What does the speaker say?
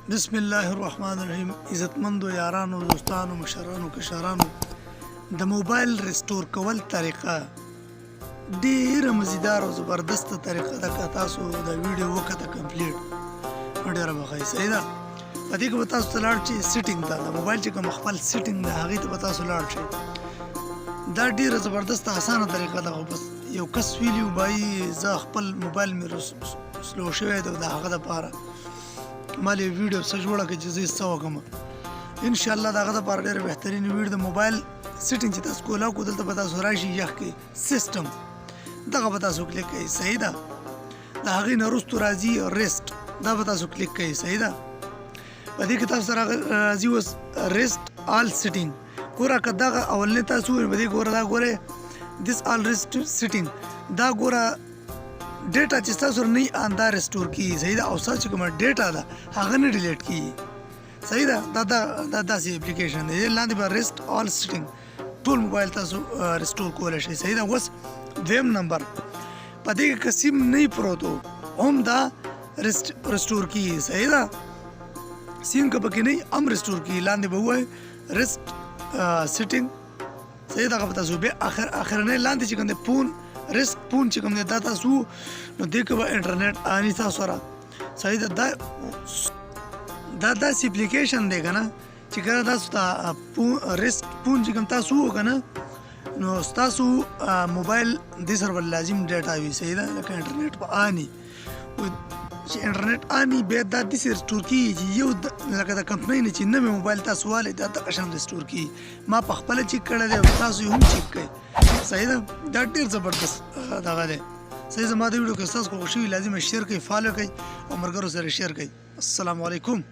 بسم الله الرحمن الرحیم. عزتمندو یارانو، دوستانو، مشرانو، کشرانو، د موبایل ریسټور کول طریقه ډیره مزیدار او زبردست طریقه ده. که تاسو د ویډیو وکړه کمپلیټ نو ډیره به ښه صحیح ده. په دې کې به تاسو ته لاړ شئ سیټینګ ته. د موبایل چې کوم خپل سیټینګ ده هغې ته به تاسو لاړ شئ. دا ډیره زبردست اسانه طریقه ده. خو بس یو کس ویلي وایي زه خپل موبایل مې سلو شوی دی د هغه دپاره ما یې ویډیو څه جوړه کړه چې زه یې څه وکړم. انشاءالله د هغه دپاره ډېره بهترین ویډیو د موبایل سیټینګ چې تاسو کولاو کړو دلته به تاسو راشئ یخ کې سیسټم دغه به تاسو کلیک کوئ صحیح ده. د هغې نه وروستو راځي ریسټ دا به تاسو کلیک کوئ صحیح ده. په دې کې تاسو سره راځي اوس ریسټ آل سیټینګ. ګوره که دغه اولنی تاسو ووایئ په دې ګوره دا ګورئ دس آل ریسټ سیټینګ دا ګوره ډیټا چې ستاسو سره نه دا ریسټور کېږي صحیح ده. او ستاسو چې کومه ډیټا ده هغه نه ډیلیټ کېږي صحیح ده. دا داسې اپلیکیشن دی. لاندې به ریسټ آل سیټینګ ټول موبایل تاسو ریسټور کولی شئ صحیح ده. اوس دویم نمبر په دې کې که سیم نه پروت و هم دا ریسټور کېږي صحیح ده. سیم که پکې نه هم ریسټور کېږي. لاندې به ووایي ریسټ سیټینګ صحیح ده. هغه به تاسو بیا اخرنی لاندې چې کوم دی فون ریسک فون چې کوم دی دا تاسو نو دې کې به انټرنیټ آني تاسو سره صحیح ده. دا داسې اپلیکیشن دی که نه چې کله تاسو ته ریسک فون چې کوم تاسو وکړه نه نو ستاسو موبایل دې سره به لازم ډیټا وي صحیح ده. لکه انټرنیټ به آني چې انټرنیټ آني بیا دا داسې ریسټور کېږي چې یو لکه د کمپنۍ نه چې نوی موبایل تاسو والی دا دغه شان ریسټور کېږي. ما په خپله چیک کړی دی او تاسو یې هم چیک کړئ صحیح ده. دا ډېر زبردست دغه دی صحیح. زما د ویډیو که ستاسو خوښ وي لازمه شیر کړئ، فالو کړئ او ملګرو سره شیر کړئ. السلام علیکم.